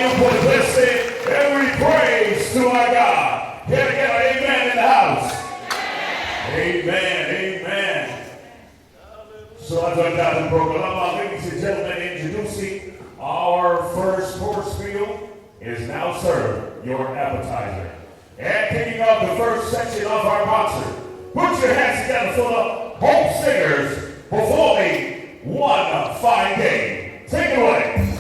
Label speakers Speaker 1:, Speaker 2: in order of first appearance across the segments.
Speaker 1: volume for the blessing. Every praise to our God. Can I get an amen in the house? Amen, amen. So as I got the program, ladies and gentlemen, introducing our first course meal is now served, your appetizer. And kicking off the first section of our concert, put your hands together for the Hope Singers performing One Fine Day. Take it away.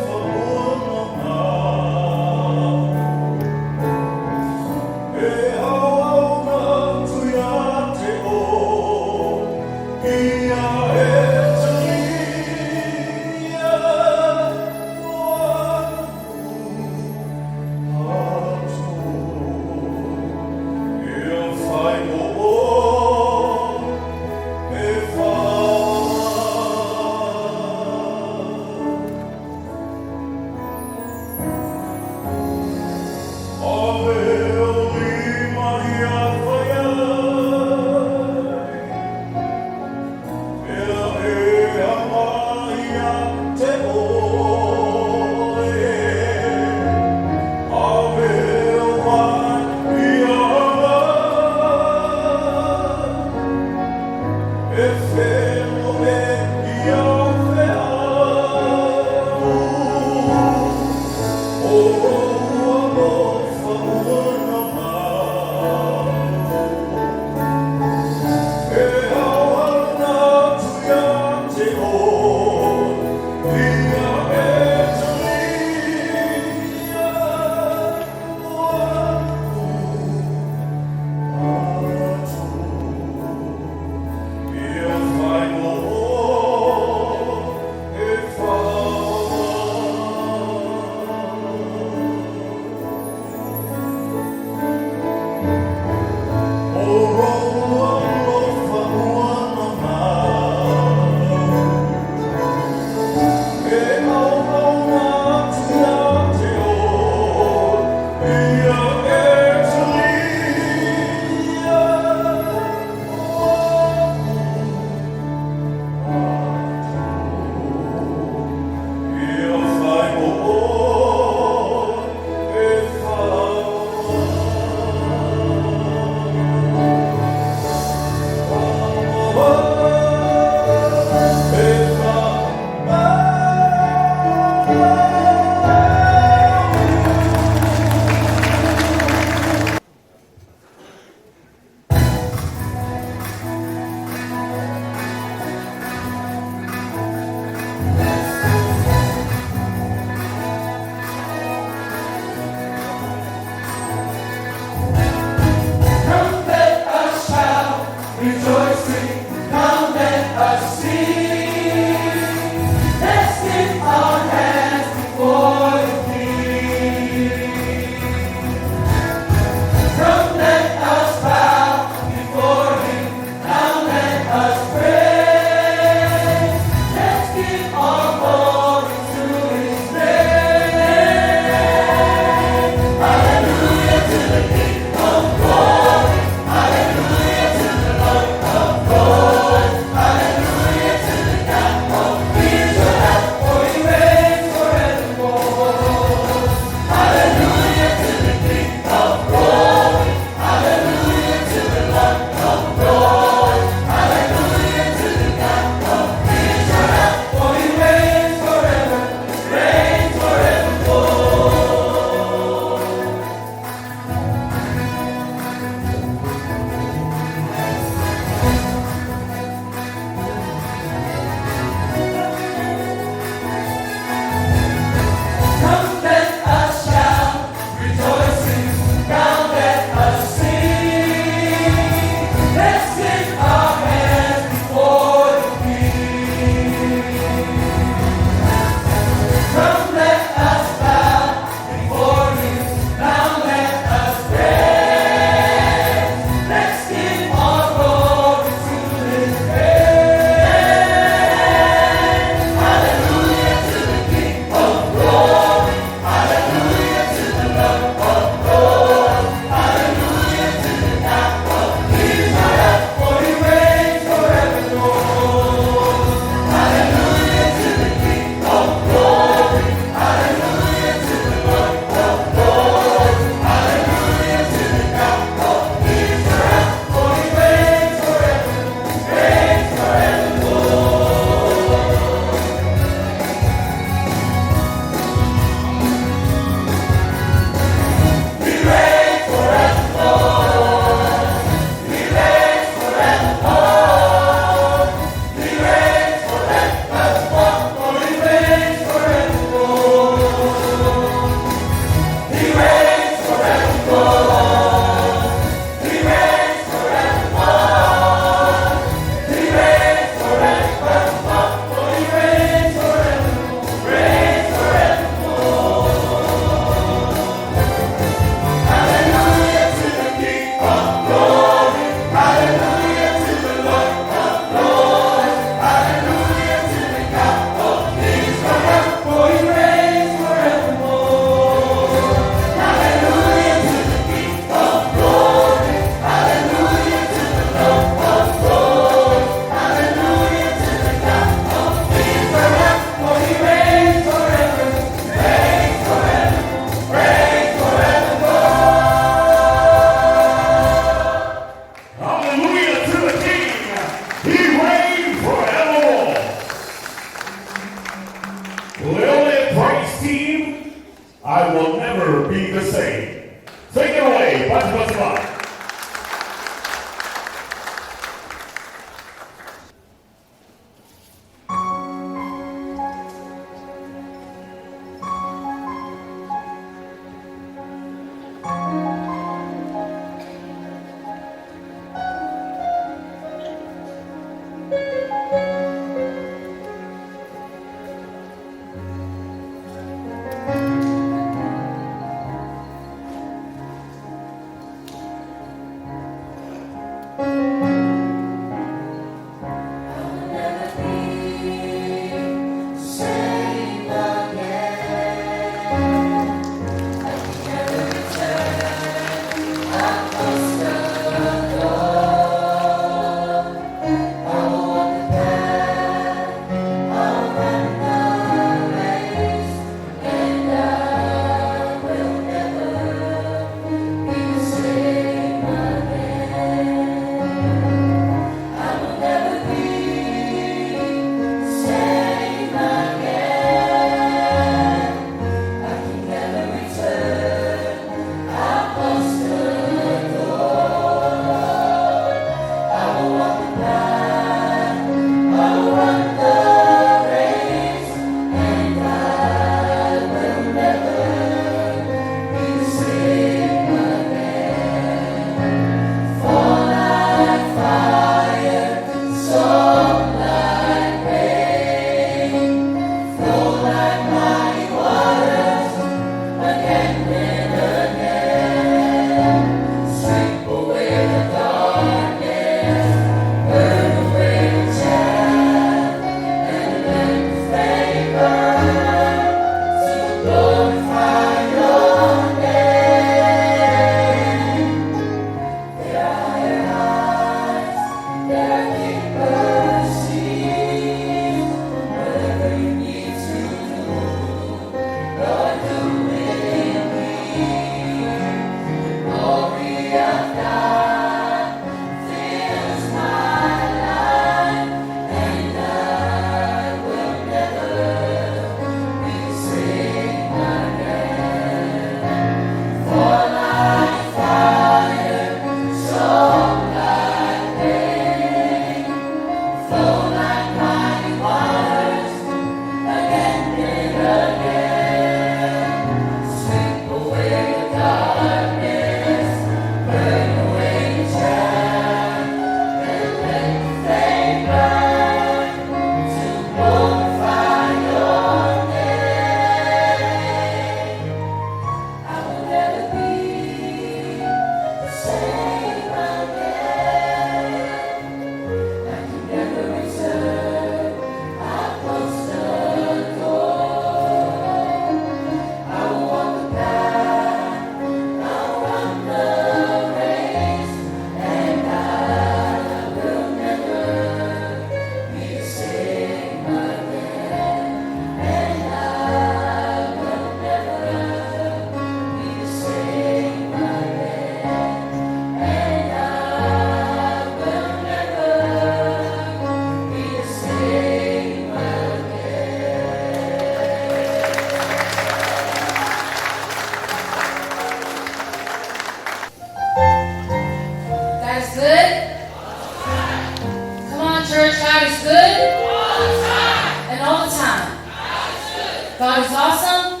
Speaker 2: God is awesome.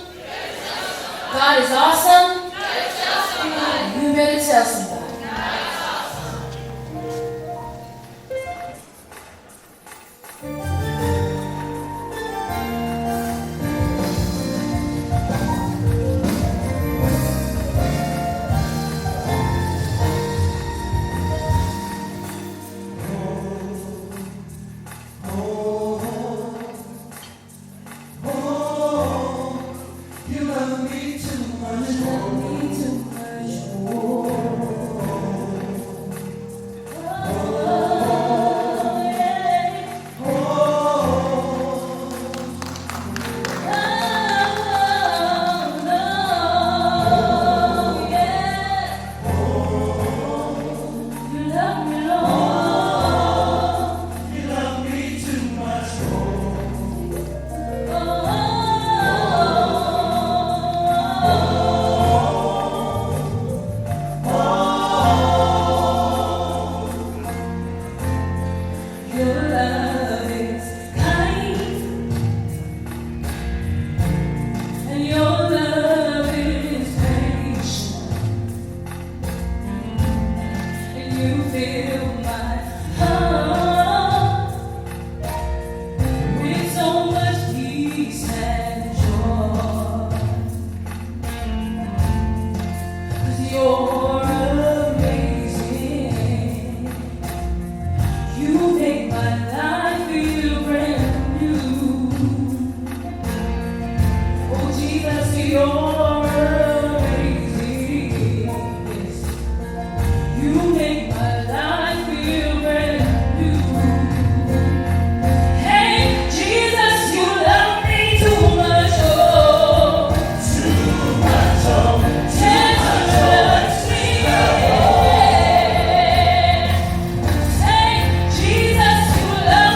Speaker 2: God is awesome. You better tell somebody.
Speaker 3: You love me too much.
Speaker 2: my life feel brand new. Oh Jesus, you're amazing. Yes. You make my life feel brand new. Hey, Jesus, you love me too much, oh, tend to touch me. Hey, Jesus, you love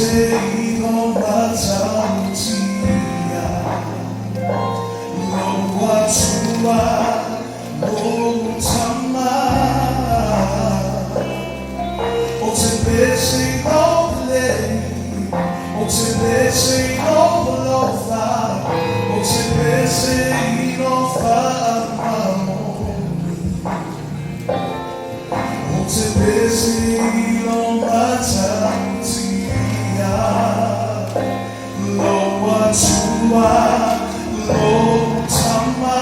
Speaker 3: 이런 마찬가지야 너와 주와 너무 참아 Otimesi no play Otimesi no lofa Otimesi no fama Otimesi no matantia Loa chua lo tama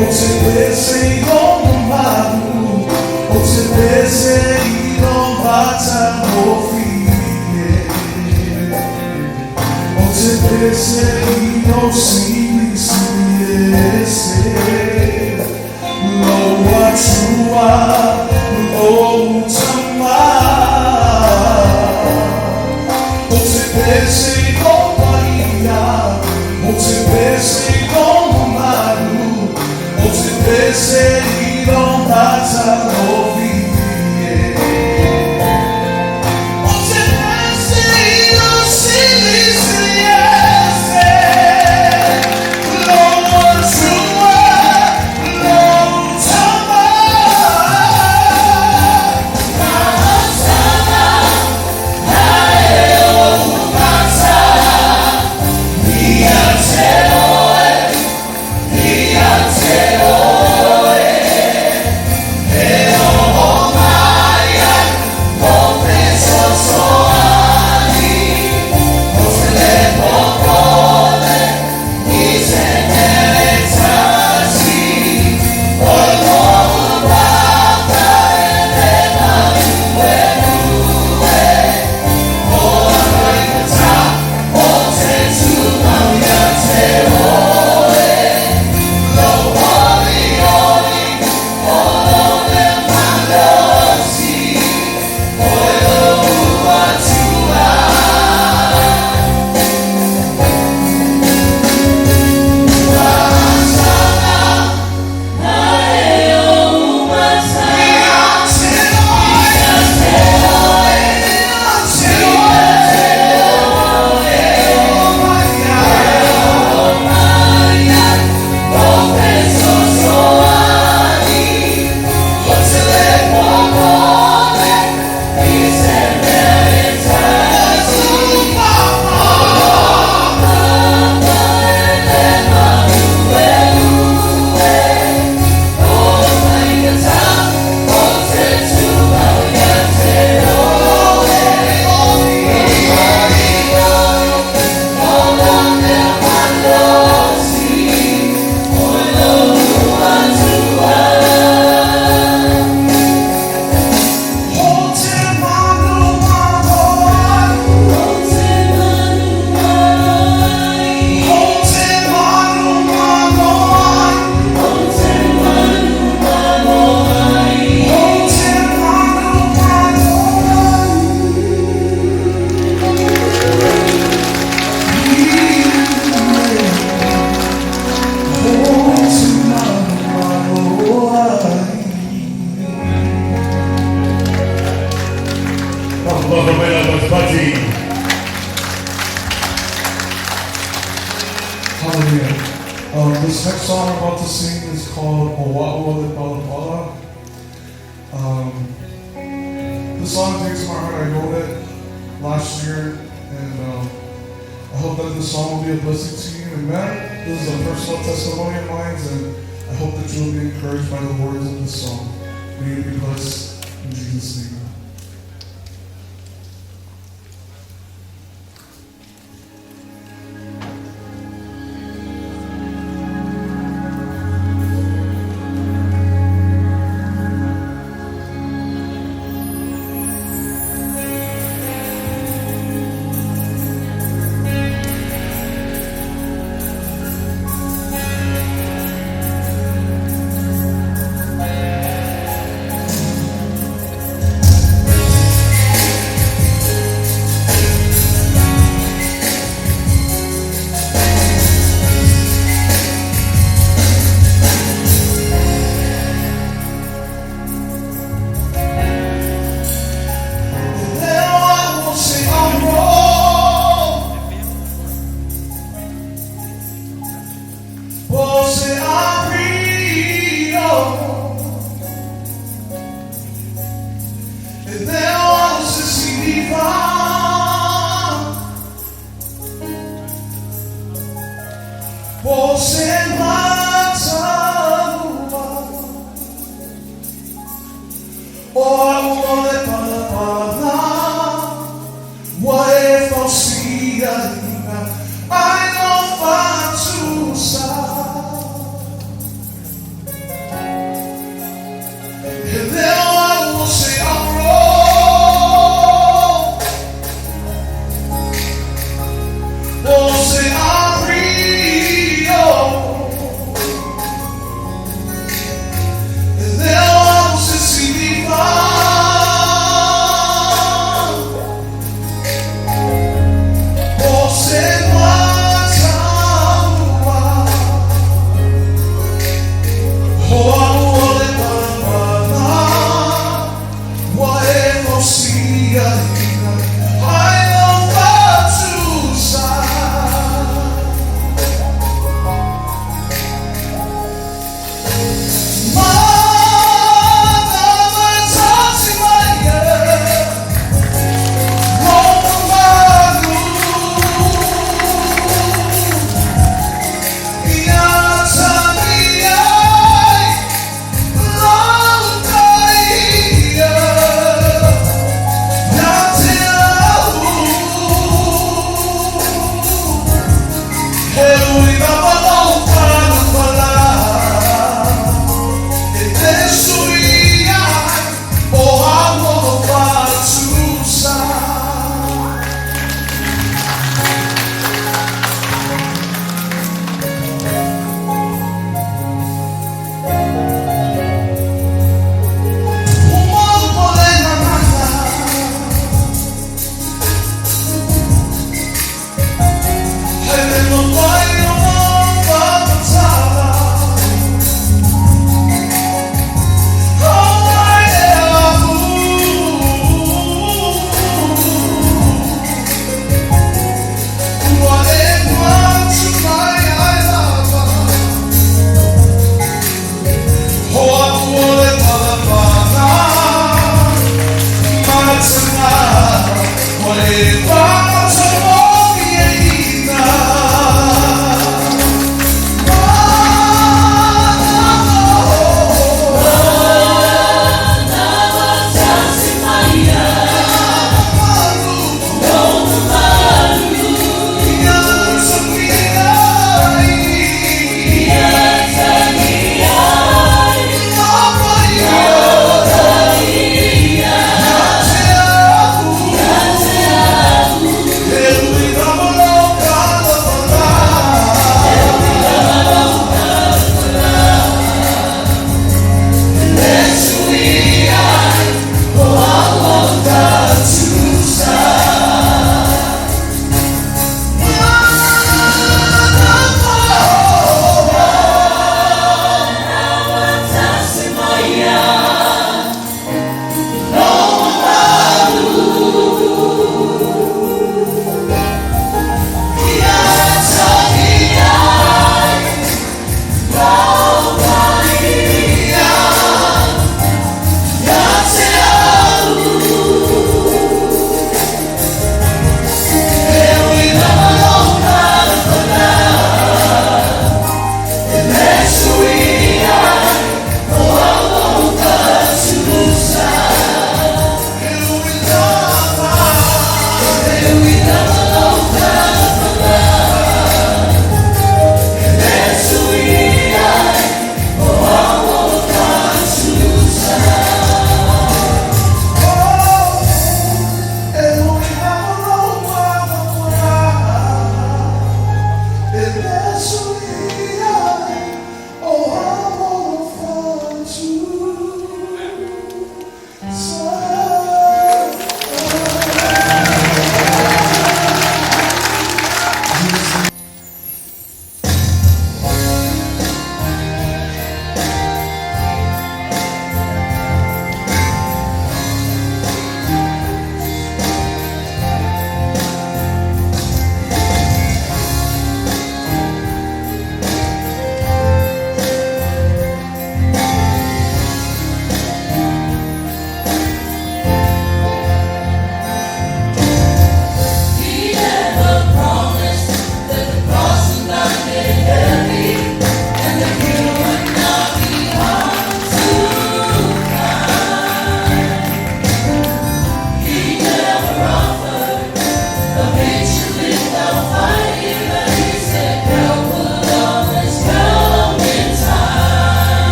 Speaker 3: Otimesi no maru Otimesi no bata no fie Otimesi no sinisiese Lo achua lo tama Otimesi no maria Otimesi no maru Otimesi no bata no fie Otimesi no sinisiese This next song I'm about to sing is called Oahu de Palapala. This song takes my heart. I wrote it last year, and I hope that this song will be a blessing to you. Amen. This is a personal testimony of mine, and I hope that you will be encouraged by the words of this song. May you be blessed in Jesus' name. Você abriu e Deus se livrar. Você mata o amor de palavra, o falsidade. I don't want to stop. And then I will say I'm wrong. Will say I'm real. And then I will say see me found. Will say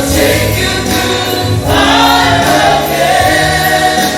Speaker 2: Take you through the fire again.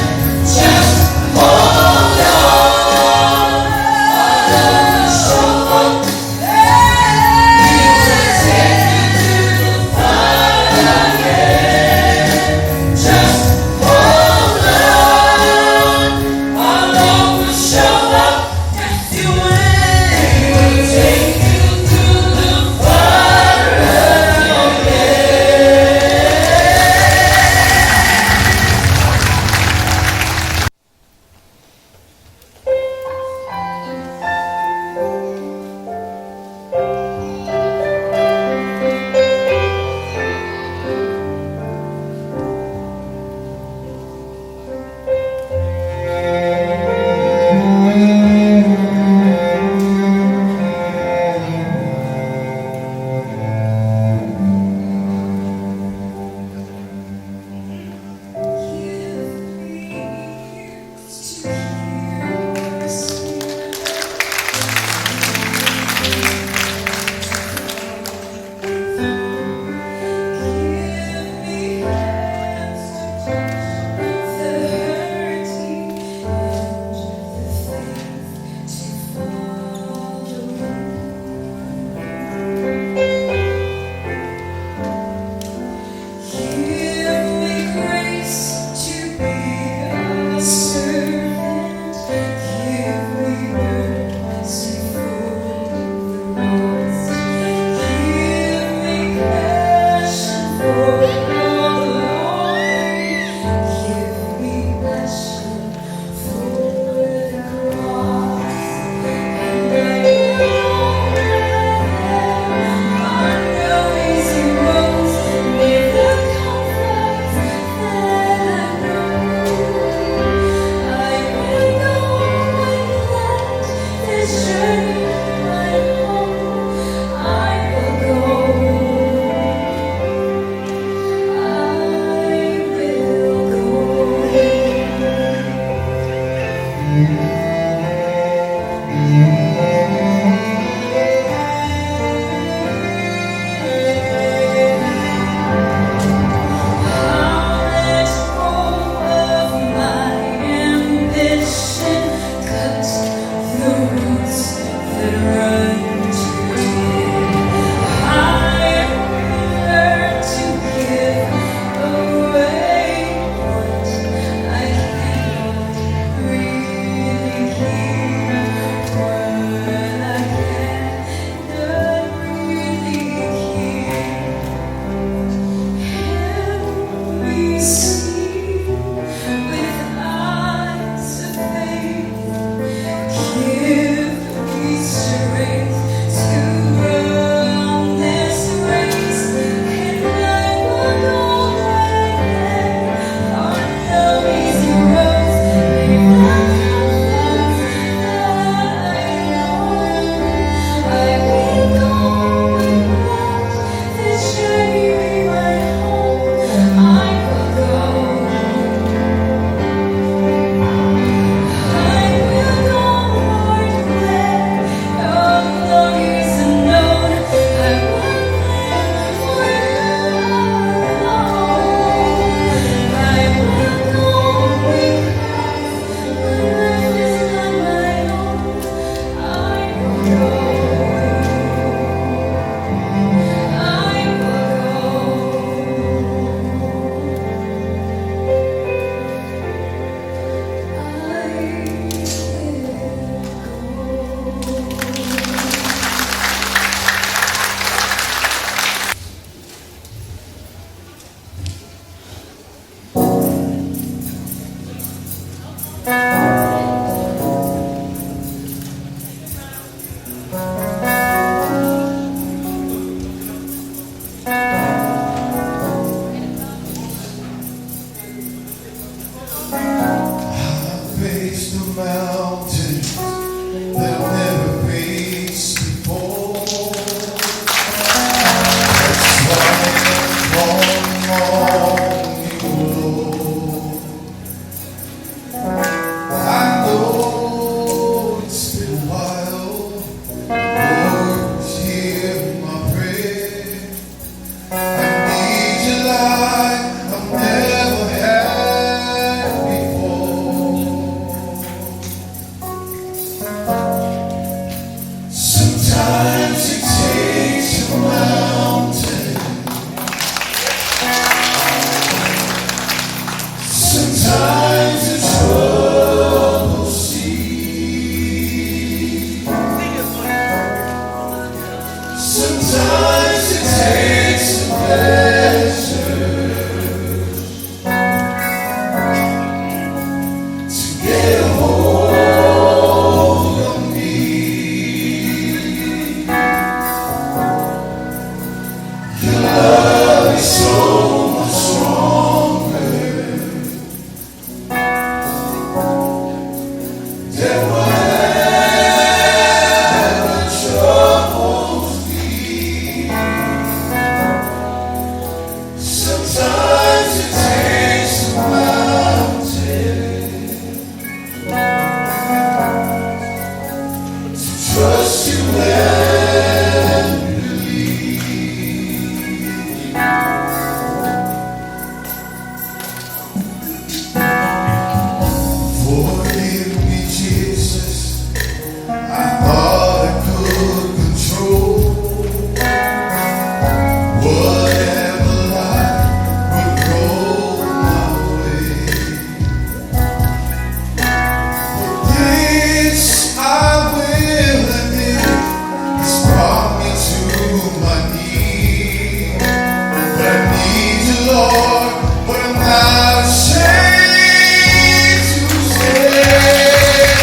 Speaker 3: need you, Lord, but I'm not ashamed to say that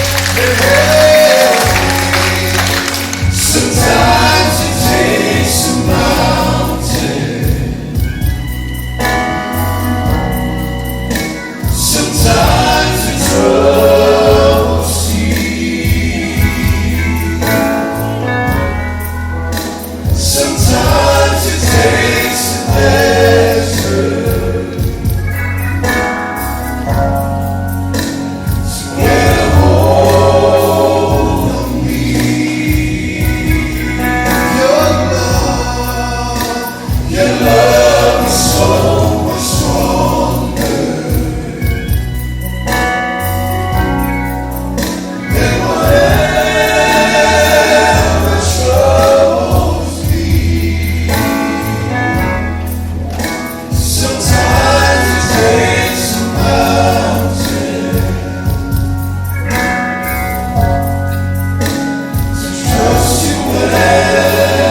Speaker 3: sometimes it takes a mountain, sometimes a troubled sea, sometimes it takes a desert to get a hold of me. Your love is so much stronger than whatever troubles me. Sometimes it takes a mountain to trust you and believe.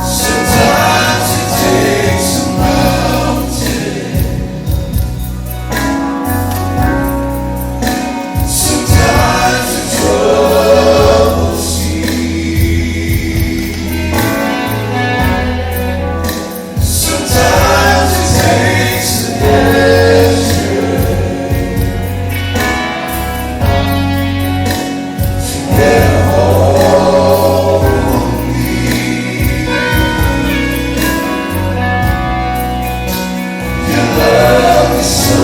Speaker 3: Sometimes it takes a mountain, sometimes a troubled sea, sometimes it takes a desert to get a hold of me. Your love is so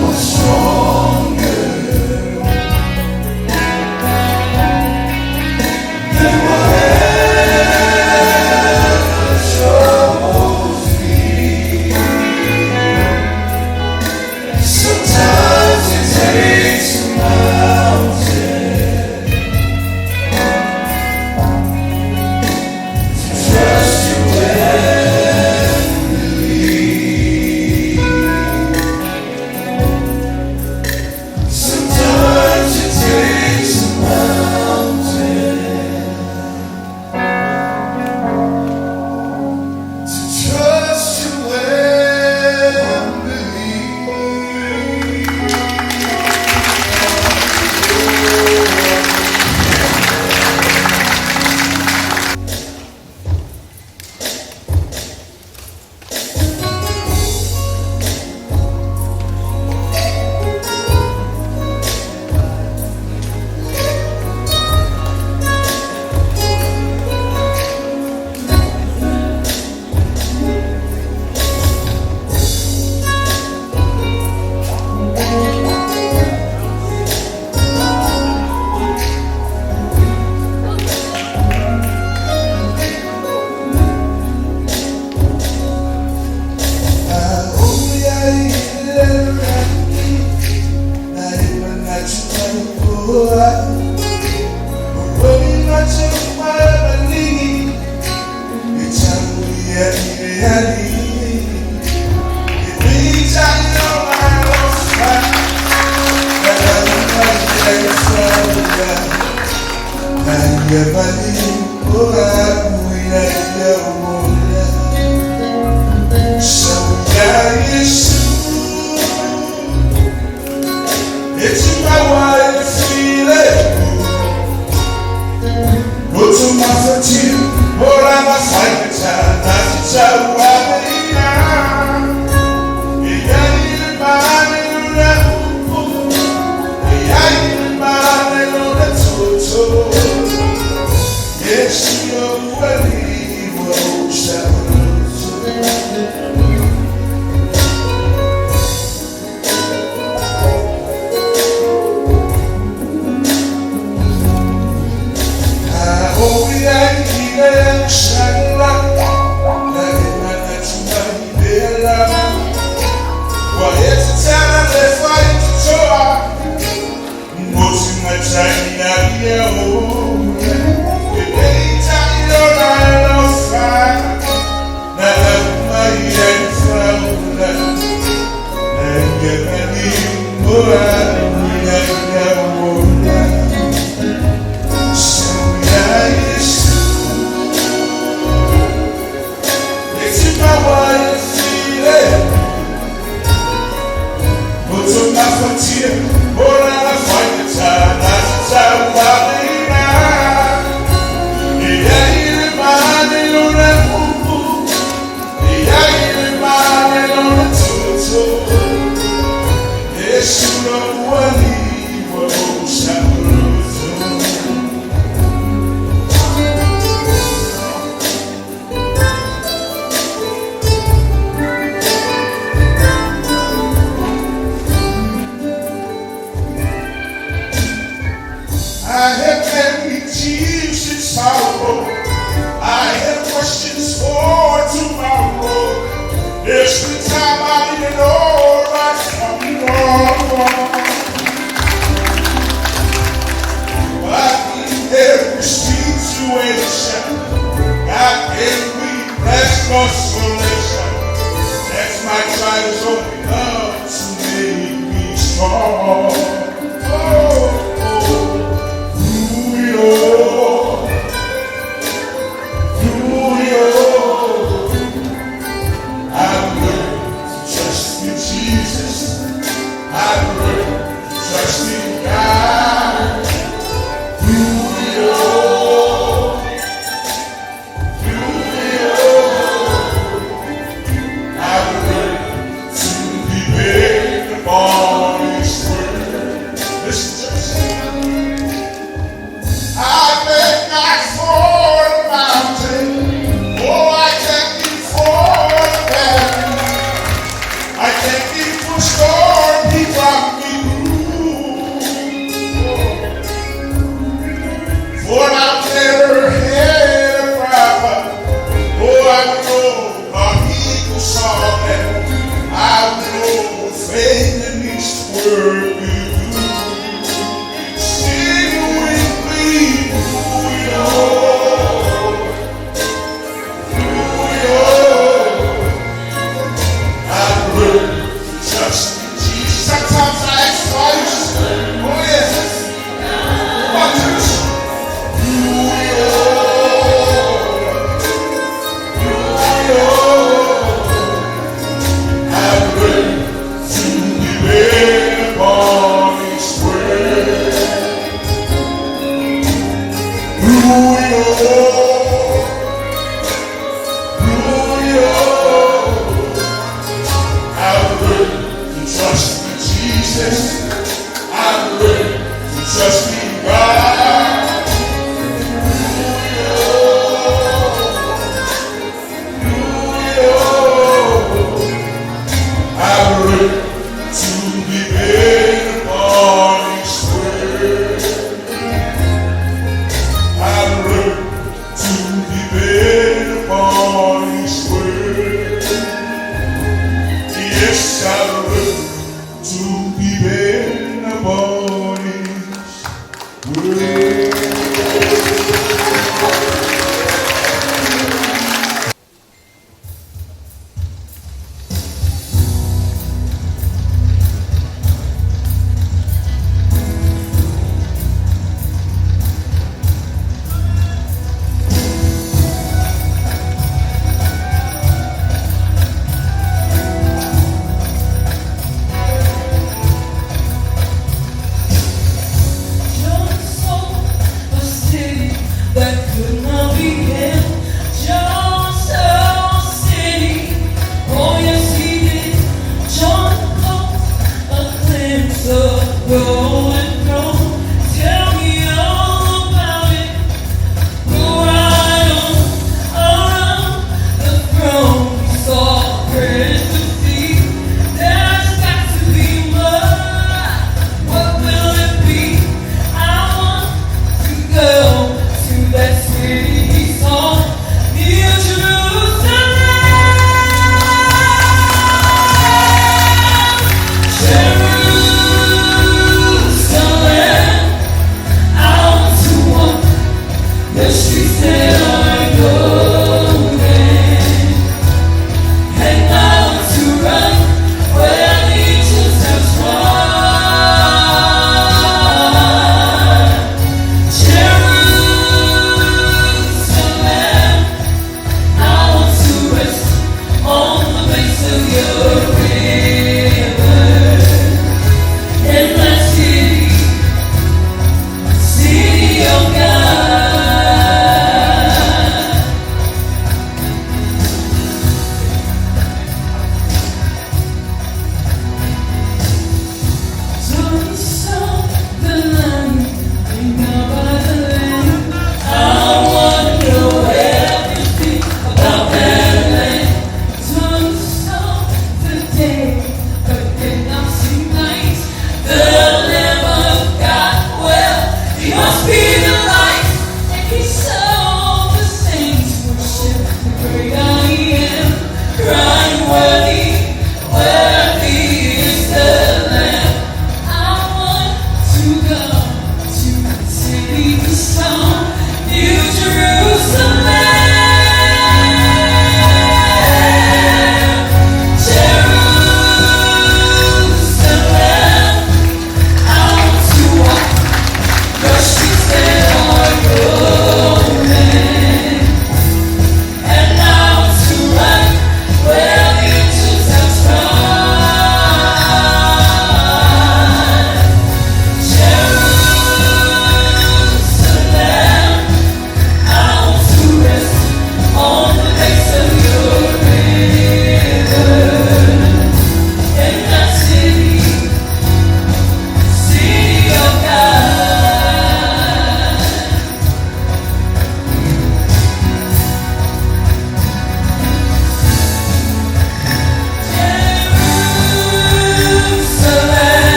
Speaker 3: much stronger than whatever troubles me. Sometimes it takes a mountain to trust you and believe. Sometimes it takes a mountain to trust you and believe. Yes, you're yeah.
Speaker 4: I have many tears and sorrow. I have questions for tomorrow. There's the time I didn't know right from wrong. But in every situation, God gave me that consolation. That's my trials open up to make me strong. Oh. I've learned to trust in Jesus. I've learned to trust in God. Through it all, I've learned to depend upon His word. Listen, church. I thank God for the mountain. Oh, I thank Him for the valley. I thank Him for the storm He brought me through. For I've never had a problem. Oh, I know how He saw that. I know faith in His word will do. Sing with me. I've learned to trust in Jesus. Sometimes I ask twice. Oh yes. Watch this. I've learned to depend upon His word. I've learned to trust in Jesus. I've learned to trust in God. I've learned to depend upon His word. I've learned to depend upon His word. Yes, I've learned to depend upon His word.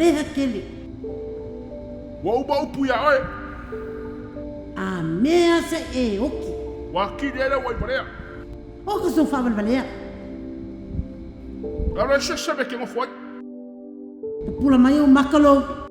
Speaker 5: leha kele.
Speaker 4: Wa uba upu ya oe.
Speaker 5: A mea se e oki.
Speaker 4: Wa kiri ele wa iparea.
Speaker 5: O ka so whabalbalea.
Speaker 4: Alo se sebe ke mo foi.
Speaker 5: Pula mai o makalo.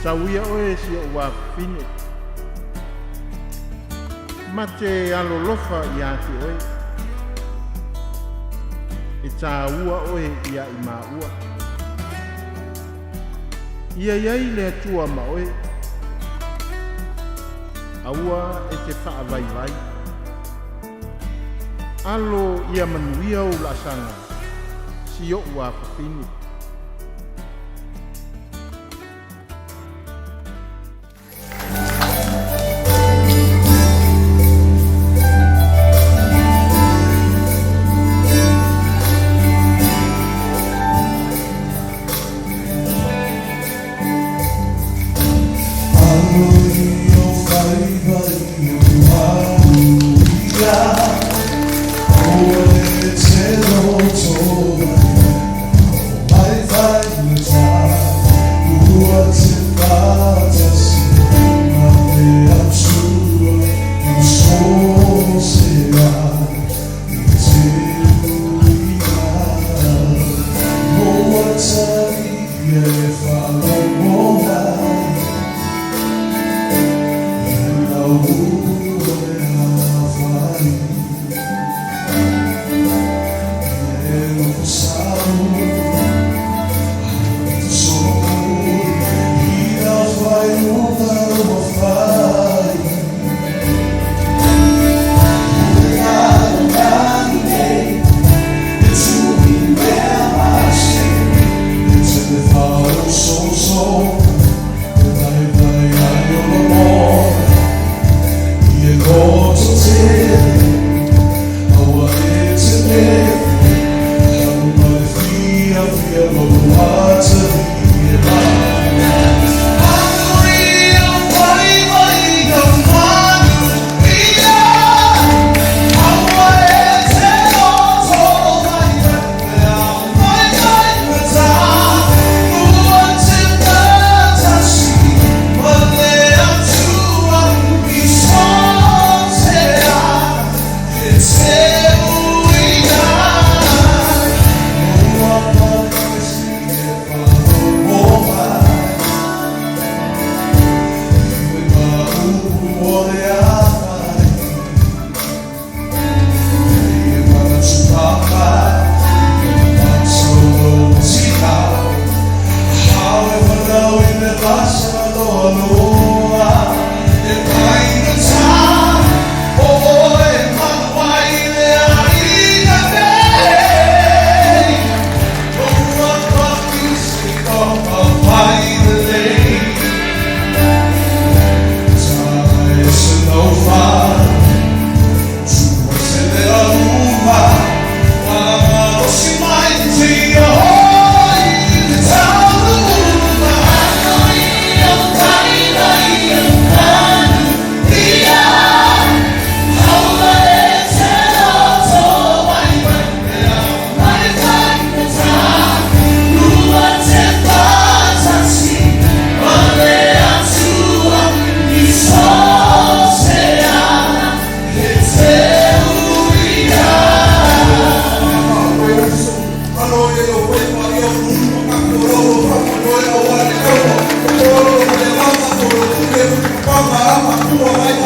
Speaker 6: Sauia oe si o wa fine. Ma te alolofa i ate oe. E tā ua oe ia i mā ua. Ia iai le atua ma oe. Aua e te wha vai vai. Alo ia manuia o la sanga. Si o wa fine.
Speaker 3: Oh,
Speaker 4: Come on.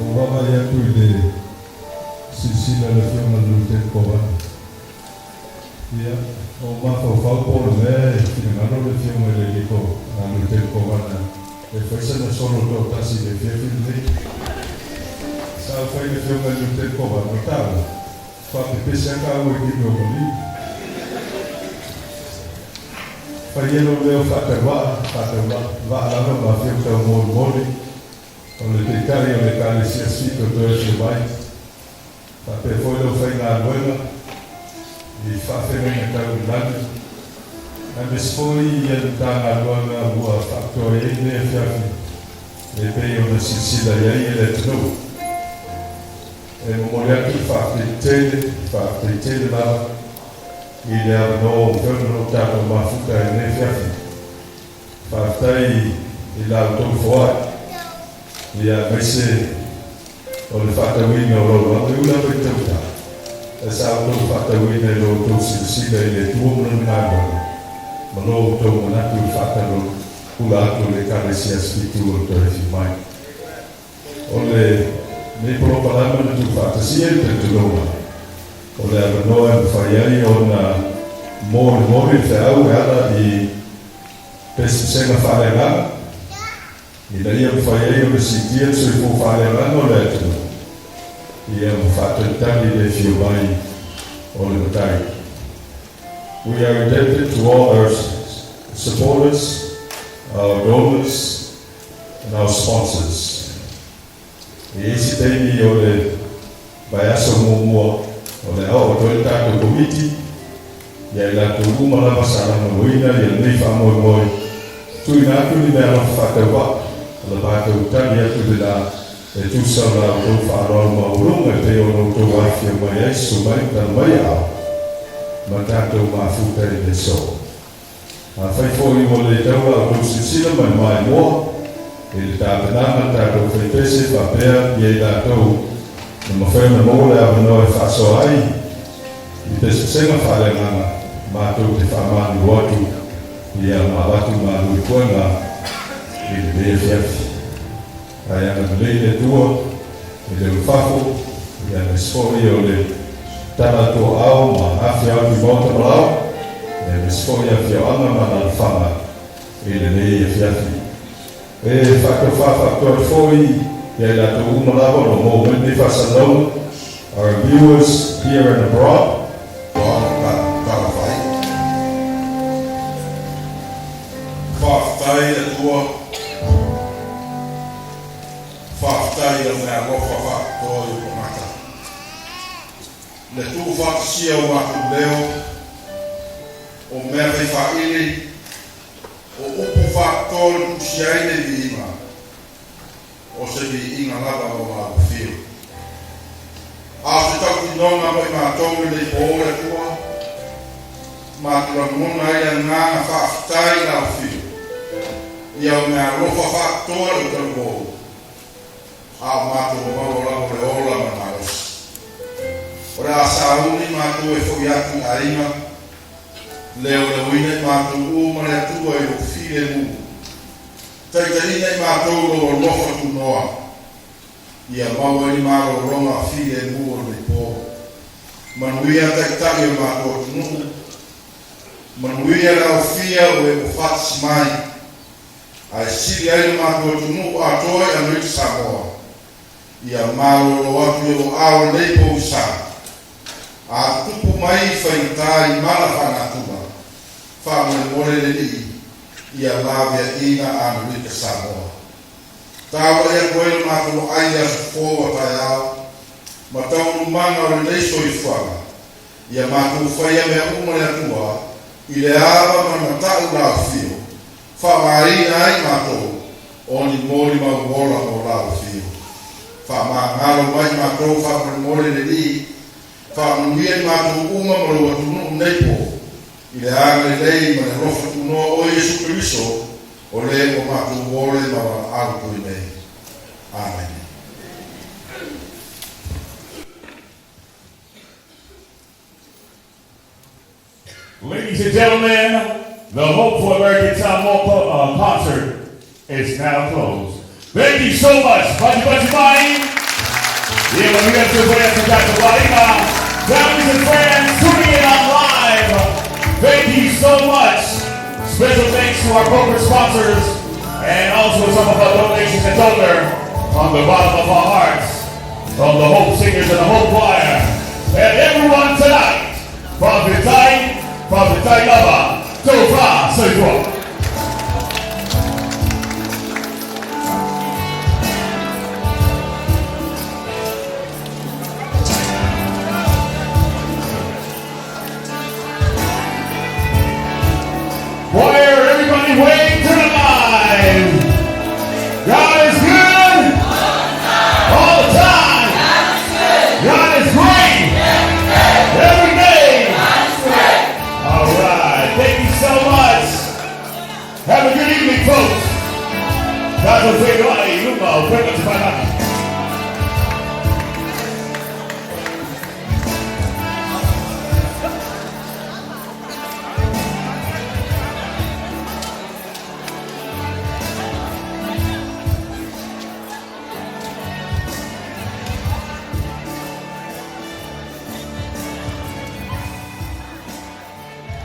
Speaker 7: O wama ia tui le sisila le fiona lute koa. Ia, o mako whaupo le mea e kina ngaro le fiona le liko a lute koa na. E whaisana solo tō tasi le fiafi le. Sa whai le fiona lute koa na tāwa. Whapipese ka ue ki me o mali. Whaielo leo whatawa lava ma fiona mōri mōri. O le te kari o le kari sia sito to e te mai. Pa pe foi lo fai ngā luenga. I whawhenga ngā tau i lani. Na me spoi i anu tā ngā luenga ua whaktoa e ne whiawhi. Le pei o na sisila iai e le tanu. E momori atu whakte tele lava. I le awa no o whenua tātou mafuka e ne whiawhi. Whaktai i lau tau whoai. Ia maise o le whakawina o roa, me ula pai tauta. E sa o tau whakawina i lo tau silasila i le tuomuna ngāwana. Ma lo tau manatu i whakaro kula atu le karesia spitu o tau e mai. O le me propalama na tu whakasia i te tulonga. O le avanoa e whaiai o na mori te au e ala i pesusenga wharenga. Ina ia mwhaiei o le sitia so i fōwhare rano le atu. Ia mwhatantani le whio mai o le matai. We are indebted to all our supporters, our donors, and our sponsors. I esi teimi o le baiaso mōmua o le au o toi tātou komiti. Ia i lātou uma lava sarama moina, ia nei whamoe moe. Tui nātu ni mea la whakawak. La bātou tani atu te la e tūsa la o tō whāroa maurunga te o no tō wāwhia mai eiso mai tana mai au. Ma tātou māwhuta i le so. A whaifori o le taua o tō sisila mai mai moa. E le tāpenanga tātou whaipese whapea i e tātou. Na mawhaina mōle a manoa e whaso ai. I te senga whalenganga mātou te whamani watu. I a mawatu mālui kuanga. I le mea whiawhi. Ai ana mlei le tua, i le uwhafo, i ana spori o le tana tō au ma hawhi au ki mauta malau, i ana spori a whiau anga ma nana whama i le mea whiawhi. E whakawhawha toa fōi, i ai lato umalawa no mō mende whasanau, our viewers here and abroad.
Speaker 4: Whawhai e tua, whaftai o mea rofa whakatoa i o mata. Le tū whakasia o atu leo, o mea whai whaili, o upu whakatoa i kusiaine vi ima, o se vi inga lava o mā whio. A se tau ki nonga mai mā tongi le pōre tua, mā tura muna i a nganga whaftai na o whio. Ia o mea rofa whakatoa i tau kōu. A mātou o marola o le ola ma maros. O rea sauni mātou e whoi atu a inga, leo le uine mātou uma le atua i o while mu. Taitarina i mātou lo o lofa tu noa. Ia maua i maro ronga while mu o le pō. Manuia taitari o mātou tu nuku. Manuia rao whia o e o whatsi mai. Ai siri ai mātou tu nuku a toi a nuiti Samoa. Ia maroro atu i o ao leipo usa. A tupu mai whaintai mana whangatuma. Whamare more le ni. Ia lavia ina a Nuika Samoa. Tāwa ea koe mātou aia fōwa tai ao. Ma taunu manga o le leiso i whanga. Ia mātou whaia mea umare atua. I le awa mana tau lau whio. Whamarina ai mātou. Oni mori ma wola o lau whio. Whamangaro mai mātou whamare le ni, whamanuia i mātou uma marua tunu neipo, i le anga lei ma le rofa tunoa o Jesu Christo, o le o mātou wole ma wa aruto i nei. Amen.
Speaker 1: Ladies and gentlemen, the Hope for American Samoa concert is now closed. Thank you so much. Bye-bye. Y el universo puede escuchar tu barriga. Families and friends tuning in on live. Thank you so much. Special thanks to our corporate sponsors and also some of our donations and donor from the bottom of our hearts, from the Hope Singers and the Hope Choir, and everyone tonight, from the Thai Lava, Tofa Sejua.